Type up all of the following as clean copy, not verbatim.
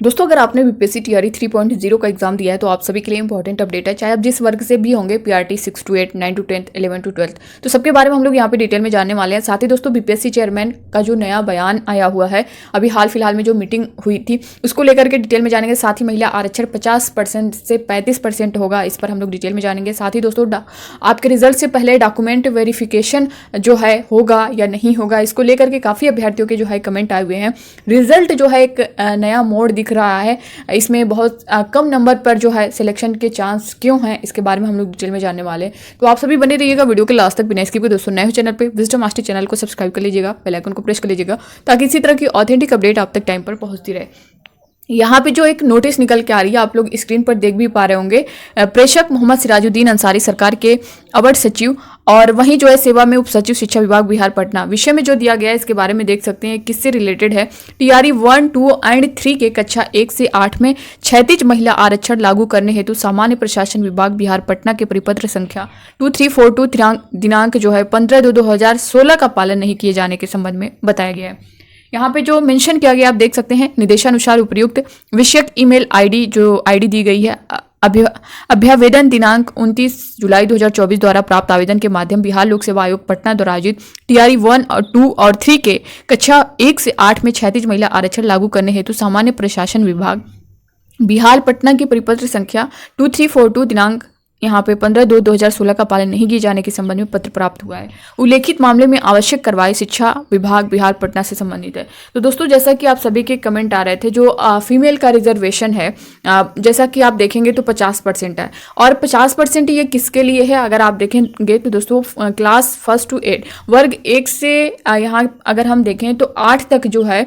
दोस्तों, अगर आपने बीपीएससी टीआरई 3.0 का एग्जाम दिया है तो आप सभी के लिए इंपॉर्टेंट अपडेट है। चाहे आप जिस वर्ग से भी होंगे, पीआरटी 6 to 8, 9 to 10, 11 to 12, तो सबके बारे में हम लोग यहाँ पे डिटेल में जानने वाले हैं। साथ ही दोस्तों, बीपीएससी चेयरमैन का जो नया बयान आया हुआ है, अभी हाल फिलहाल में जो मीटिंग हुई थी उसको लेकर के डिटेल में जानेंगे। साथ ही महिला आरक्षण 50% से 35% होगा, इस पर हम लोग डिटेल में जानेंगे। साथ ही दोस्तों, आपके रिजल्ट से पहले डॉक्यूमेंट वेरिफिकेशन जो है होगा या नहीं होगा, इसको लेकर के काफ़ी अभ्यर्थियों के जो है कमेंट आए हुए हैं। रिजल्ट जो है एक नया मोड़ दिख रहा है, इसमें बहुत कम नंबर पर जो है सिलेक्शन के चांस क्यों हैं, इसके बारे में हम लोग डिटेल में जानने वाले हैं। तो आप सभी बने रहिएगा वीडियो के लास्ट तक बिना स्किप के। दोस्तों, नए हो चैनल पे विजडम मास्टर चैनल को सब्सक्राइब कर लीजिएगा, बेल आइकन को प्रेस कर लीजिएगा ताकि इसी तरह की ऑथेंटिक अपडेट आप तक टाइम पर पहुंचती रहे। यहाँ पे जो एक नोटिस निकल के आ रही है, आप लोग स्क्रीन पर देख भी पा रहे होंगे। प्रेषक मोहम्मद सिराजुद्दीन अंसारी सरकार के अवर सचिव और वहीं जो है सेवा में उप सचिव शिक्षा विभाग बिहार पटना, विषय में जो दिया गया है इसके बारे में देख सकते हैं किससे रिलेटेड है। टीआरई 1, 2 एंड 3 के कक्षा 1 से 8 में क्षैतिज महिला आरक्षण लागू करने हेतु सामान्य प्रशासन विभाग बिहार पटना के परिपत्र संख्या 2342 दिनांक जो है 15/2/2016 का पालन नहीं किए जाने के संबंध में बताया गया है। यहाँ पे जो मेंशन किया गया आप देख सकते हैं, निर्देशानुसार उपयुक्त विषयक ईमेल आईडी जो आईडी दी गई है, अभ्यावेदन दिनांक 29 जुलाई 2024 द्वारा प्राप्त आवेदन के माध्यम बिहार लोक सेवा आयोग पटना द्वारा आयोजित टीआरई 1 और 2 और 3 के कक्षा 1 से 8 में क्षैतिज महिला आरक्षण लागू करने हेतु सामान्य प्रशासन विभाग बिहार पटना की परिपत्र संख्या 2342 दिनांक यहाँ पे 15/2/2016 का पालन नहीं किए जाने के संबंध में पत्र प्राप्त हुआ है। उल्लेखित मामले में आवश्यक कार्रवाई शिक्षा विभाग बिहार पटना से संबंधित है। तो दोस्तों, जैसा कि आप सभी के कमेंट आ रहे थे, जो फीमेल का रिजर्वेशन है, जैसा कि आप देखेंगे तो 50% है। और 50% ये किसके लिए है अगर आप देखेंगे तो दोस्तों, क्लास 1 to 8 वर्ग 1 से यहाँ अगर हम देखें तो 8 तक जो है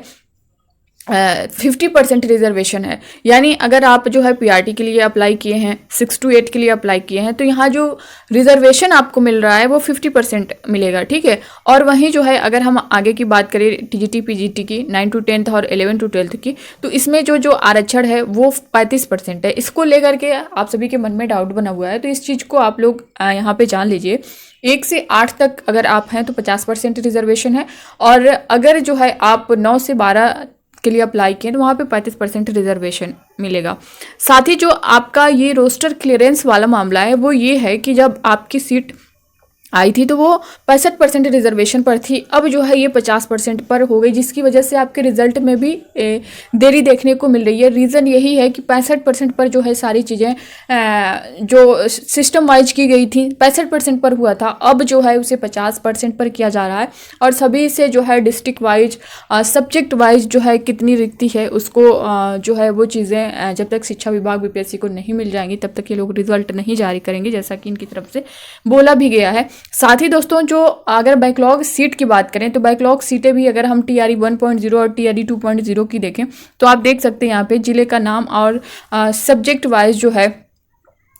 50% रिजर्वेशन है। यानी अगर आप जो है पीआरटी के लिए अप्लाई किए हैं, 6 to 8 के लिए अप्लाई किए हैं, तो यहाँ जो रिजर्वेशन आपको मिल रहा है वो 50% मिलेगा, ठीक है। और वहीं जो है अगर हम आगे की बात करें टीजीटी पीजीटी की 9 to 10 और 11 to 12 की, तो इसमें जो आरक्षण है वो 35% है। इसको लेकर के आप सभी के मन में डाउट बना हुआ है, तो इस चीज़ को आप लोग यहाँ पे जान लीजिए। 1 से 8 तक अगर आप हैं तो 50% रिजर्वेशन है, और अगर जो है आप 9 से 12 के लिए अप्लाई किए तो वहाँ पे 35% रिजर्वेशन मिलेगा। साथ ही जो आपका ये रोस्टर क्लियरेंस वाला मामला है वो ये है कि जब आपकी सीट आई थी तो वो 65% रिजर्वेशन पर थी, अब जो है ये 50% पर हो गई, जिसकी वजह से आपके रिजल्ट में भी देरी देखने को मिल रही है। रीज़न यही है कि 65% पर जो है सारी चीज़ें जो सिस्टम वाइज की गई थी 65% पर हुआ था, अब जो है उसे 50% पर किया जा रहा है। और सभी से जो है डिस्ट्रिक्ट वाइज सब्जेक्ट वाइज जो है कितनी रिक्ति है उसको जो है वो चीज़ें जब तक शिक्षा विभाग बीपीएससी को नहीं मिल जाएंगी तब तक ये लोग रिजल्ट नहीं जारी करेंगे, जैसा कि इनकी तरफ से बोला भी गया है। साथ ही दोस्तों, जो अगर बैकलॉग सीट की बात करें तो बैकलॉग सीटें भी अगर हम टीआरई 1.0 और टीआरई 2.0 की देखें तो आप देख सकते हैं यहाँ पे जिले का नाम और सब्जेक्ट वाइज जो है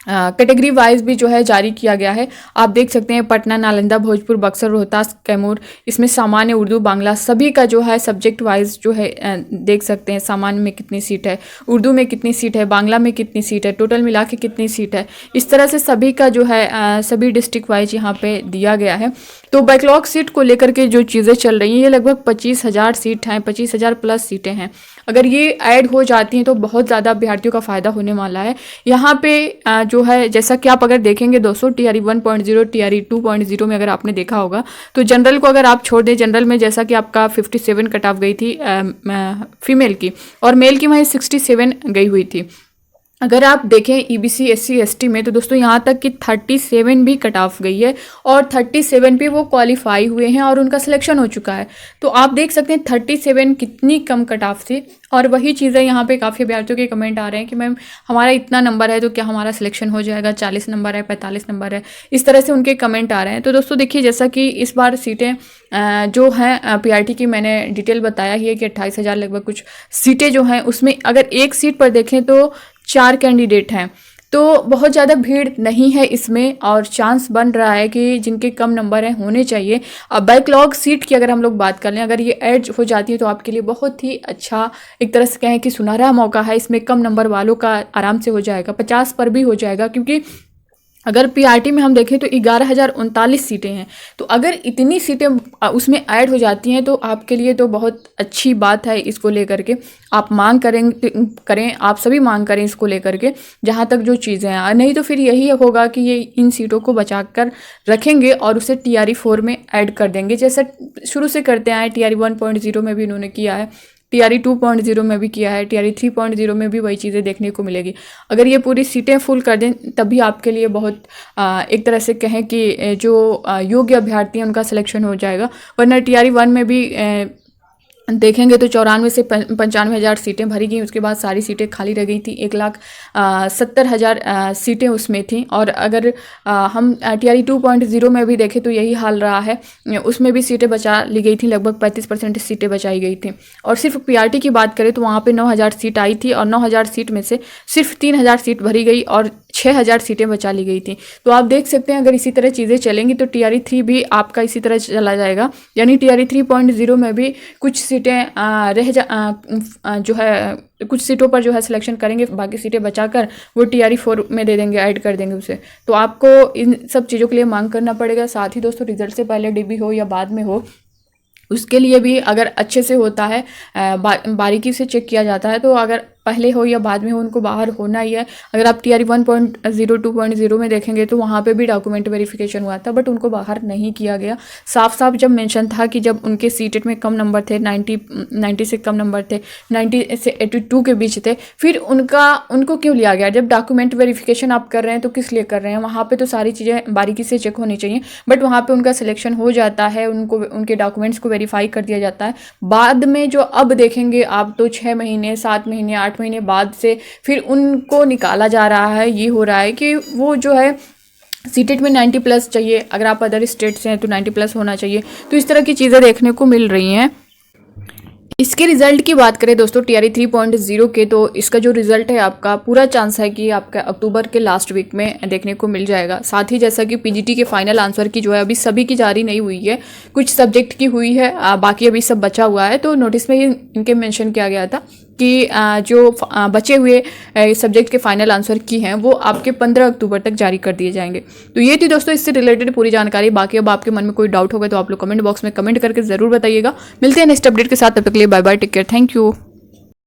कैटेगरी वाइज भी जो है जारी किया गया है। आप देख सकते हैं पटना, नालंदा, भोजपुर, बक्सर, रोहतास, कैमूर, इसमें सामान्य, उर्दू, बांग्ला सभी का जो है सब्जेक्ट वाइज जो है देख सकते हैं। सामान्य में कितनी सीट है, उर्दू में कितनी सीट है, बांग्ला में कितनी सीट है, टोटल मिला के कितनी सीट है, इस तरह से सभी का जो है सभी डिस्ट्रिक्ट वाइज यहाँ पे दिया गया है। तो बैकलॉग सीट को लेकर के जो चीज़ें चल रही हैं ये लगभग 25,000 सीट हैं, 25,000 प्लस सीटें हैं। अगर ये ऐड हो जाती हैं तो बहुत ज़्यादा अभ्यर्थियों का फ़ायदा होने वाला है। यहाँ पे जो है जैसा कि आप अगर देखेंगे दोस्तों, टीआरई 1.0 टीआरई 2.0 में अगर आपने देखा होगा तो जनरल को अगर आप छोड़ दें, जनरल में जैसा कि आपका 57 कट ऑफ गई थी फीमेल की, और मेल की वहीं 67 गई हुई थी। अगर आप देखें ईबीसी एससी एसटी में तो दोस्तों यहाँ तक कि 37 भी कट ऑफ गई है, और 37 पे वो क्वालिफाई हुए हैं और उनका सिलेक्शन हो चुका है। तो आप देख सकते हैं 37 कितनी कम कट ऑफ थी। और वही चीज़ें यहाँ पे काफ़ी अभ्यर्थियों के कमेंट आ रहे हैं कि मैम हमारा इतना नंबर है तो क्या हमारा सिलेक्शन हो जाएगा, 40 नंबर है, 45 नंबर है, इस तरह से उनके कमेंट आ रहे हैं। तो दोस्तों देखिए, जैसा कि इस बार सीटें जो हैं पीआरटी की मैंने डिटेल बताया ही है कि 28,000 लगभग कुछ सीटें जो हैं, उसमें अगर एक सीट पर देखें तो 4 कैंडिडेट हैं, तो बहुत ज़्यादा भीड़ नहीं है इसमें, और चांस बन रहा है कि जिनके कम नंबर हैं होने चाहिए। अब बैकलॉग सीट की अगर हम लोग बात कर लें, अगर ये ऐड हो जाती है तो आपके लिए बहुत ही अच्छा, एक तरह से कहें कि सुनहरा मौका है। इसमें कम नंबर वालों का आराम से हो जाएगा, 50 पर भी हो जाएगा, क्योंकि अगर पीआरटी में हम देखें तो 11,039 सीटें हैं। तो अगर इतनी सीटें उसमें ऐड हो जाती हैं तो आपके लिए तो बहुत अच्छी बात है। इसको लेकर के आप मांग करें, आप सभी मांग करें इसको लेकर के, जहाँ तक जो चीज़ें हैं। नहीं तो फिर यही होगा कि ये इन सीटों को बचा कर रखेंगे और उसे TRE 4 में ऐड कर देंगे, जैसे शुरू से करते आए। TRE 1.0 में भी इन्होंने किया है, TRE 2.0 में भी किया है, TRE 3.0 में भी वही चीज़ें देखने को मिलेगी। अगर ये पूरी सीटें फुल कर दें तभी आपके लिए बहुत एक तरह से कहें कि जो योग्य अभ्यर्थी हैं उनका सिलेक्शन हो जाएगा। वरना TRE 1 में भी देखेंगे तो 94 से 95,000 सीटें भरी गई, उसके बाद सारी सीटें खाली रह गई थी। 1,70,000 सीटें उसमें थी। और अगर हम TRE 2.0 में भी देखें तो यही हाल रहा है, उसमें भी सीटें बचा ली गई थी, लगभग 35% सीटें बचाई गई थी। और सिर्फ PRT की बात करें तो वहाँ पे 9,000 सीट आई थी और 9,000 सीट में से सिर्फ 3,000 सीट भरी गई और 6,000 सीटें बचा ली गई थी। तो आप देख सकते हैं अगर इसी तरह चीज़ें चलेंगी तो TRE 3 भी आपका इसी तरह चला जाएगा। यानी TRE 3.0 में भी कुछ सीटें जो है कुछ सीटों पर जो है सिलेक्शन करेंगे, बाकी सीटें बचाकर वो TRE 4 में दे देंगे, ऐड कर देंगे उसे। तो आपको इन सब चीज़ों के लिए मांग करना पड़ेगा। साथ ही दोस्तों रिजल्ट से पहले DB हो या बाद में हो, उसके लिए भी अगर अच्छे से होता है, बारीकी से चेक किया जाता है, तो अगर पहले हो या बाद में हो उनको बाहर होना ही है। अगर आप TRE 1.0 2.0 में देखेंगे तो वहाँ पे भी डॉक्यूमेंट वेरिफिकेशन हुआ था, बट उनको बाहर नहीं किया गया। साफ साफ जब मेंशन था कि जब उनके सीटेट में कम नंबर थे, 90 से कम नंबर थे, 90 से 82 के बीच थे, फिर उनको क्यों लिया गया? जब डॉक्यूमेंट वेरिफिकेशन आप कर रहे हैं तो किस लिए कर रहे हैं? वहाँ पर तो सारी चीज़ें बारीकी से चेक होनी चाहिए, बट वहाँ पर उनका सिलेक्शन हो जाता है, उनके डॉक्यूमेंट्स को वेरीफाई कर दिया जाता है। बाद में जो अब देखेंगे आप तो 6 महीने 7 महीने 8 महीने बाद से फिर उनको निकाला जा रहा है। ये हो रहा है कि वो जो है सीटेट में 90 प्लस चाहिए, अगर आप अदर स्टेट से हैं तो 90 प्लस होना चाहिए। तो इस तरह की चीज़ें देखने को मिल रही हैं। इसके रिजल्ट की बात करें दोस्तों TRE 3.0 के, तो इसका जो रिजल्ट है आपका पूरा चांस है कि आपका अक्टूबर के लास्ट वीक में देखने को मिल जाएगा। साथ ही जैसा कि PGT के फाइनल आंसर की जो है अभी सभी की जारी नहीं हुई है, कुछ सब्जेक्ट की हुई है, बाकी अभी सब बचा हुआ है। तो नोटिस में इनके मेंशन किया गया था कि जो बचे हुए सब्जेक्ट के फाइनल आंसर की हैं वो आपके 15 अक्टूबर तक जारी कर दिए जाएंगे। तो ये थी दोस्तों इससे रिलेटेड पूरी जानकारी। बाकी अब आपके मन में कोई डाउट होगा तो आप लोग कमेंट बॉक्स में कमेंट करके ज़रूर बताइएगा। मिलते हैं नेक्स्ट अपडेट के साथ, तब तक के लिए bye bye, take care, thank you.